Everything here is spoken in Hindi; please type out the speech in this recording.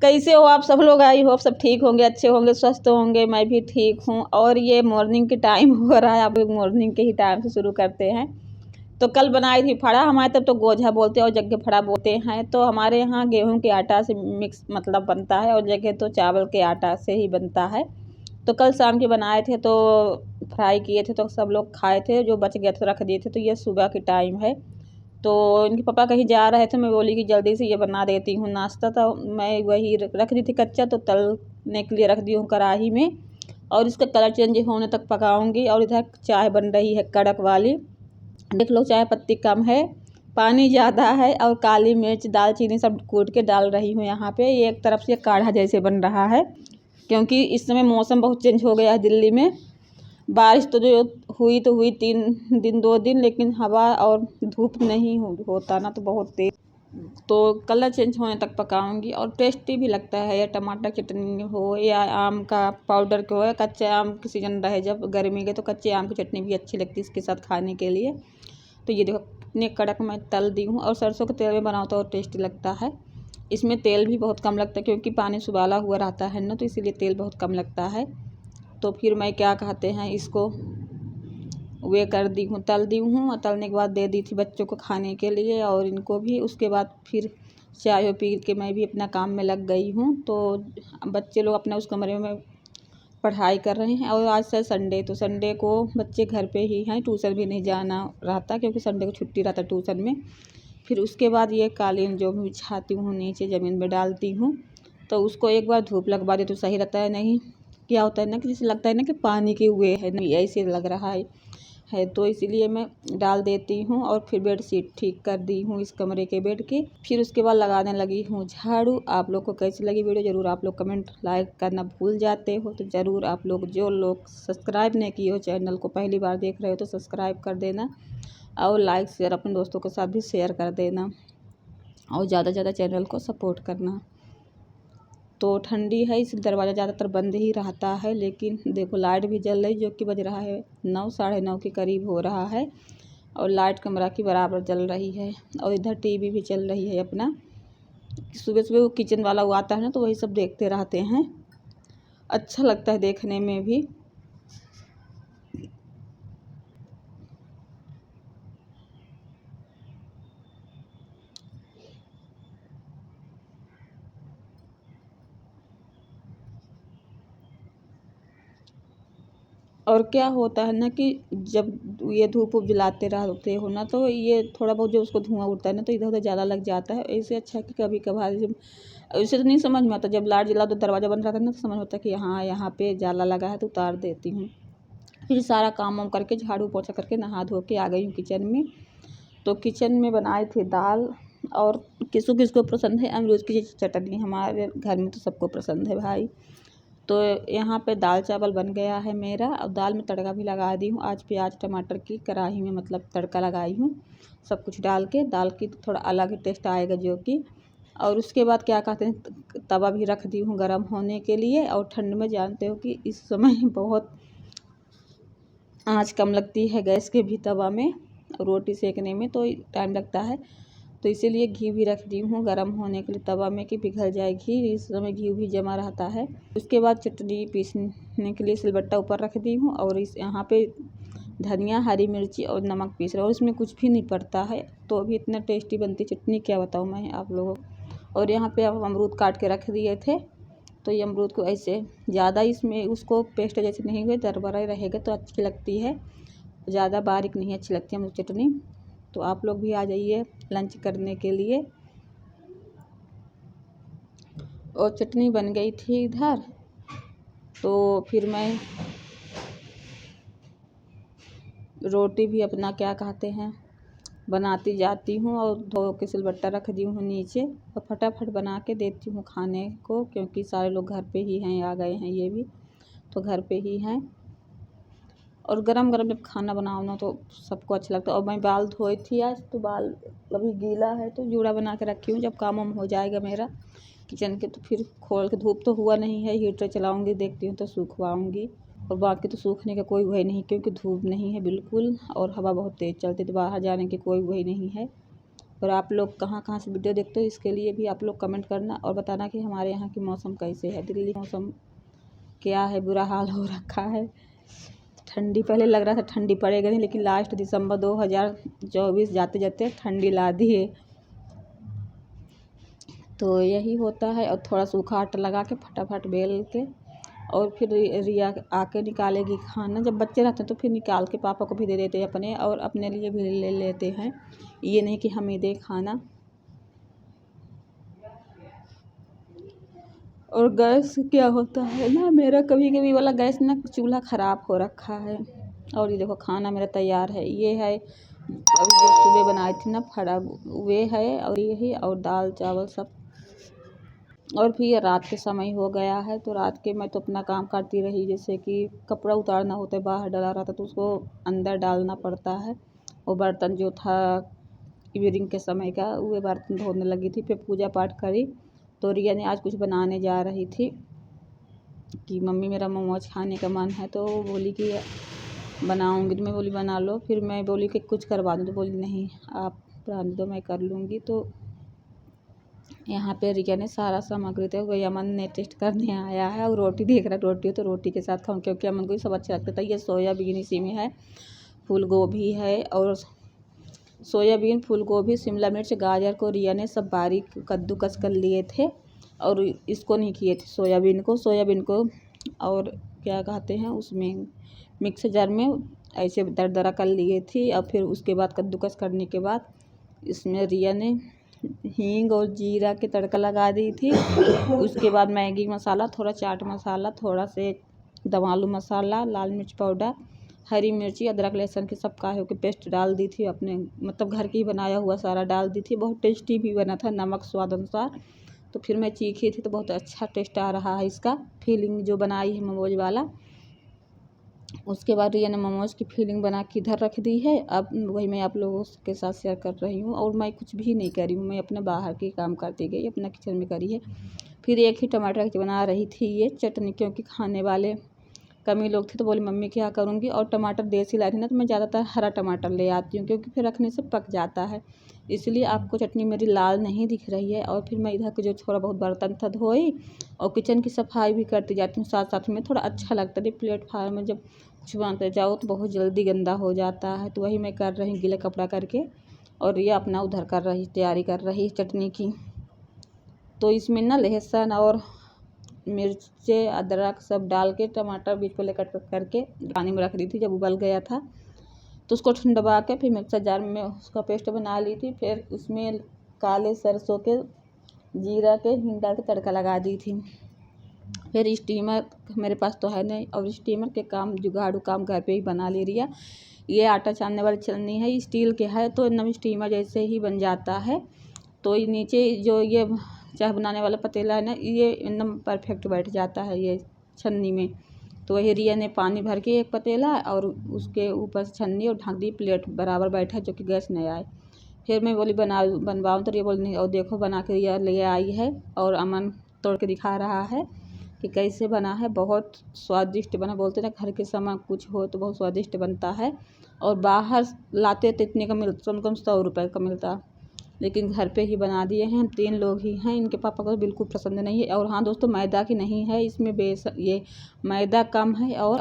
कैसे हो आप सब लोग? आई होप सब ठीक होंगे, अच्छे होंगे, स्वस्थ होंगे। मैं भी ठीक हूँ। और ये मॉर्निंग के टाइम हो रहा है, आप लोग मॉर्निंग के ही टाइम से शुरू करते हैं। तो कल बनाई थी फड़ा, हमारे तब तो गोझा बोलते हैं और जगह फड़ा बोलते हैं। तो हमारे यहाँ गेहूं के आटा से मिक्स मतलब बनता है और जगह तो चावल के आटा से ही बनता है। तो कल शाम के बनाए थे तो फ्राई किए थे तो सब लोग खाए थे, जो बच गया तो रख दिए थे। तो ये सुबह की टाइम है, तो इनके पापा कहीं जा रहे थे, मैं बोली कि जल्दी से ये बना देती हूँ नाश्ता। तो मैं वही रख दी थी कच्चा, तो तलने के लिए रख दी हूँ कढ़ाई में और इसका कलर चेंज होने तक पकाऊंगी। और इधर चाय बन रही है कड़क वाली, देख लो चाय पत्ती कम है, पानी ज़्यादा है और काली मिर्च दालचीनी सब कूट के डाल रही हूँ यहाँ पे। ये एक तरफ से काढ़ा जैसे बन रहा है, क्योंकि इस समय मौसम बहुत चेंज हो गया है दिल्ली में। बारिश तो जो हुई तो हुई 3 दिन 2 दिन, लेकिन हवा और धूप नहीं होता ना, तो बहुत तेज। तो कलर चेंज होने तक पकाऊंगी और टेस्टी भी लगता है। या टमाटर चटनी हो या आम का पाउडर को, या कच्चे आम की सीजन रहे जब गर्मी के, तो कच्चे आम की चटनी भी अच्छी लगती है इसके साथ खाने के लिए। तो ये देखो कितने कड़क मैं तल दी हूँ। और सरसों के तेल में बनाओ तो और टेस्टी लगता है। इसमें तेल भी बहुत कम लगता है क्योंकि पानी सुबाला हुआ रहता है ना, तो इसीलिए तेल बहुत कम लगता है। तो फिर मैं क्या कहते हैं इसको वे कर दी हूँ, तल दी हूँ। और तलने के बाद दे दी थी बच्चों को खाने के लिए और इनको भी। उसके बाद फिर चाय पी के मैं भी अपना काम में लग गई हूँ। तो बच्चे लोग अपने उस कमरे में पढ़ाई कर रहे हैं। और आज से संडे, तो संडे को बच्चे घर पे ही हैं, ट्यूशन भी नहीं जाना रहता क्योंकि संडे को छुट्टी रहता ट्यूशन में। फिर उसके बाद ये कालीन जो भी बिछाती हूँ नीचे ज़मीन में डालती हूँ, तो उसको एक बार धूप लगवा दे तो सही रहता है। नहीं क्या होता है ना कि जैसे लगता है ना कि पानी के हुए है, नहीं ऐसे लग रहा है। तो इसीलिए मैं डाल देती हूँ और फिर बेडशीट ठीक कर दी हूँ इस कमरे के बेड की। फिर उसके बाद लगाने लगी हूँ झाड़ू। आप लोग को कैसी लगी वीडियो ज़रूर आप लोग कमेंट लाइक करना भूल जाते हो, तो ज़रूर आप लोग जो लोग सब्सक्राइब नहीं किए हो चैनल को, पहली बार देख रहे हो तो सब्सक्राइब कर देना और लाइक शेयर अपने दोस्तों के साथ भी शेयर कर देना और ज़्यादा से ज़्यादा चैनल को सपोर्ट करना। तो ठंडी है इसलिए दरवाज़ा ज़्यादातर बंद ही रहता है, लेकिन देखो लाइट भी जल रही, जो कि बज रहा है 9 साढ़े 9 के करीब हो रहा है और लाइट कमरा की बराबर जल रही है। और इधर टीवी भी चल रही है अपना। सुबह सुबह वो किचन वाला वो आता है ना, तो वही सब देखते रहते हैं, अच्छा लगता है देखने में भी। और क्या होता है ना कि जब ये धूप वूप जलाते रहते हो ना, तो ये थोड़ा बहुत जो उसको धुआं उड़ता है ना, तो इधर उधर ज़्यादा लग जाता है। इससे अच्छा कि कभी कभार जब ऐसे तो नहीं समझ में आता, जब लाइट जला तो दरवाज़ा बंद रहता है ना, तो समझ होता है कि हाँ यहाँ पे जाला लगा है, तो उतार देती हूँ। फिर सारा काम वाम करके झाड़ू पोछा करके नहा धो के आ गई हूँ किचन में। तो किचन में बनाए थे दाल, और किसको किसको पसंद है अमरूद की चटनी, हमारे घर में तो सबको पसंद है भाई। तो यहाँ पे दाल चावल बन गया है मेरा। और दाल में तड़का भी लगा दी हूँ, आज प्याज टमाटर की कढ़ाई में मतलब तड़का लगाई हूँ सब कुछ डाल के। दाल की थोड़ा अलग ही टेस्ट आएगा जो कि। और उसके बाद क्या कहते हैं तवा भी रख दी हूँ गर्म होने के लिए। और ठंड में जानते हो कि इस समय बहुत आँच कम लगती है गैस के भी तवा में, रोटी सेकने में तो टाइम लगता है। तो इसीलिए घी भी रख दी हूँ गर्म होने के लिए तवा में कि पिघल जाए घी, इस समय घी भी जमा रहता है। उसके बाद चटनी पीसने के लिए सिलबट्टा ऊपर रख दी हूँ और इस यहाँ पे धनिया हरी मिर्ची और नमक पीस रहा हूँ, उसमें कुछ भी नहीं पड़ता है, तो अभी इतना टेस्टी बनती चटनी क्या बताऊँ मैं आप लोगों को। और यहाँ पे अब अमरूद काट के रख दिए थे, तो ये अमरूद को ऐसे ज़्यादा इसमें उसको पेस्ट जैसे नहीं हुए दरबरा रहेगा तो अच्छी लगती है, ज़्यादा बारीक नहीं अच्छी लगती है अमरूद चटनी। तो आप लोग भी आ जाइए लंच करने के लिए। और चटनी बन गई थी इधर, तो फिर मैं रोटी भी अपना क्या कहते हैं बनाती जाती हूँ और धो के सिलबट्टा रख दी हूँ नीचे और फटाफट बना के देती हूँ खाने को, क्योंकि सारे लोग घर पे ही हैं, आ गए हैं ये भी तो घर पे ही हैं। और गरम गरम जब खाना बनाओ ना तो सबको अच्छा लगता है। और मैं बाल धोई थी आज, तो बाल अभी गीला है तो जूड़ा बना के रखी हूँ, जब काम वाम हो जाएगा मेरा किचन के तो फिर खोल के, धूप तो हुआ नहीं है, हीटर चलाऊँगी देखती हूँ तो सूखवाऊँगी। और बाकी तो सूखने का कोई वही नहीं क्योंकि धूप नहीं है बिल्कुल और हवा बहुत तेज़ चलती, तो बाहर जाने की कोई वही नहीं है। और आप लोग कहाँ कहाँ से वीडियो देखते हो इसके लिए भी आप लोग कमेंट करना और बताना कि हमारे यहाँ की मौसम कैसे है। दिल्ली मौसम क्या है, बुरा हाल हो रखा है। ठंडी पहले लग रहा था ठंडी पड़ेगा नहीं, लेकिन लास्ट दिसंबर 2024 जाते जाते ठंडी ला दी है। तो यही होता है। और थोड़ा सूखा आटा लगा के फटाफट बेल के और फिर रिया आके निकालेगी खाना। जब बच्चे रहते हैं तो फिर निकाल के पापा को भी दे देते हैं अपने, और अपने लिए भी ले लेते हैं। ये नहीं कि हम ही दें खाना। और गैस क्या होता है ना, मेरा कभी कभी वाला गैस ना चूल्हा ख़राब हो रखा है। और ये देखो खाना मेरा तैयार है। ये है अभी जो सुबह बनाई थी ना फड़ा, वे है और ये ही, और दाल चावल सब। और फिर ये रात के समय हो गया है, तो रात के मैं तो अपना काम करती रही। जैसे कि कपड़ा उतारना होता है, बाहर डला रहा था तो उसको अंदर डालना पड़ता है। वो बर्तन जो था इवनिंग के समय का, वो बर्तन धोने लगी थी। फिर पूजा पाठ करी। तो रिया ने आज कुछ बनाने जा रही थी कि मम्मी मेरा मोमोज खाने का मन है, तो बोली कि बनाऊंगी। तो मैं बोली बना लो। फिर मैं बोली कि कुछ करवा दूँ, तो बोली नहीं आप रहने दो मैं कर लूँगी। तो यहाँ पे रिया ने सारा सामग्री थे, वही अमन ने टेस्ट करने आया है। और रोटी देख रहा है, रोटी हो तो रोटी के साथ खाऊँ, क्योंकि अमन को भी सब अच्छा लगता था। ये सोयाबीन इसी में है, फूल गोभी है, और सोयाबीन, फूल गोभी, शिमला मिर्च, गाजर को रिया ने सब बारीक कद्दूकस कर लिए थे। और इसको नहीं किए थे सोयाबीन को और क्या कहते हैं उसमें मिक्स जार में ऐसे दरदरा कर लिए थी। और फिर उसके बाद कद्दूकस करने के बाद इसमें रिया ने हींग और जीरा के तड़का लगा दी थी। उसके बाद मैगी मसाला, थोड़ा चाट मसाला, थोड़ा से दमालू मसाला, लाल मिर्च पाउडर, हरी मिर्ची, अदरक लहसुन के सब काहे के पेस्ट डाल दी थी। अपने मतलब घर की बनाया हुआ सारा डाल दी थी। बहुत टेस्टी भी बना था, नमक स्वाद अनुसार। तो फिर मैं चीखी थी तो बहुत अच्छा टेस्ट आ रहा है इसका। फीलिंग जो बनाई है मोमोज वाला, उसके बाद रिया ने मोमोज की फीलिंग बना के इधर रख दी है। अब वही मैं आप लोगों के साथ शेयर कर रही हूँ। और मैं कुछ भी नहीं करी हूँ, मैं अपने बाहर के काम करती गई, अपना किचन में करी है। फिर एक ही टमाटर की बना रही थी ये चटनी, क्योंकि खाने वाले कमी लोग थे। तो बोली मम्मी क्या करूँगी। और टमाटर देसी लाई थी ना, तो मैं ज़्यादातर हरा टमाटर ले आती हूँ, क्योंकि फिर रखने से पक जाता है। इसलिए आपको चटनी मेरी लाल नहीं दिख रही है। और फिर मैं इधर के जो थोड़ा बहुत बर्तन था धोई, और किचन की सफाई भी करती जाती हूँ साथ साथ में। थोड़ा अच्छा लगता है प्लेटफार्म में जब कुछ बनाते जाओ तो बहुत जल्दी गंदा हो जाता है। तो वही मैं कर रही हूँ गीला कपड़ा करके। और ये अपना उधर कर रही, तैयारी कर रही चटनी की। तो इसमें ना लहसुन और मिर्चे, अदरक सब डाल के टमाटर बीच को लेकर करके पानी में रख दी थी। जब उबल गया था तो उसको ठंडवा के फिर मिक्सर जार में उसका पेस्ट बना ली थी। फिर उसमें काले सरसों के, जीरा के, हींग डाल के तड़का लगा दी थी। फिर स्टीमर मेरे पास तो है नहीं, और स्टीमर के काम जुगाड़ू काम घर पे ही बना ले रही है। ये आटा छानने वाली छलनी है, स्टील के है, तो एकदम स्टीमर जैसे ही बन जाता है। तो नीचे जो ये चाय बनाने वाला पतीला है ना, ये एकदम परफेक्ट बैठ जाता है ये छन्नी में। तो वही रिया ने पानी भर के एक पतीला और उसके ऊपर से छन्नी और ढक दी, प्लेट बराबर बैठा जो कि गैस नहीं आए। फिर मैं बोली बनवाऊँ, तो रिया बोली नहीं। और देखो बना के रिया ले आई है, और अमन तोड़ के दिखा रहा है कि कैसे बना है। बहुत स्वादिष्ट बना। बोलते ना घर के सामान कुछ हो तो बहुत स्वादिष्ट बनता है। और बाहर लाते तो इतने का मिलता, कम 100 रुपये का मिलता, लेकिन घर पे ही बना दिए हैं। हम 3 लोग ही हैं, इनके पापा को तो बिल्कुल पसंद नहीं है। और हाँ दोस्तों, मैदा की नहीं है इसमें, ये मैदा कम है और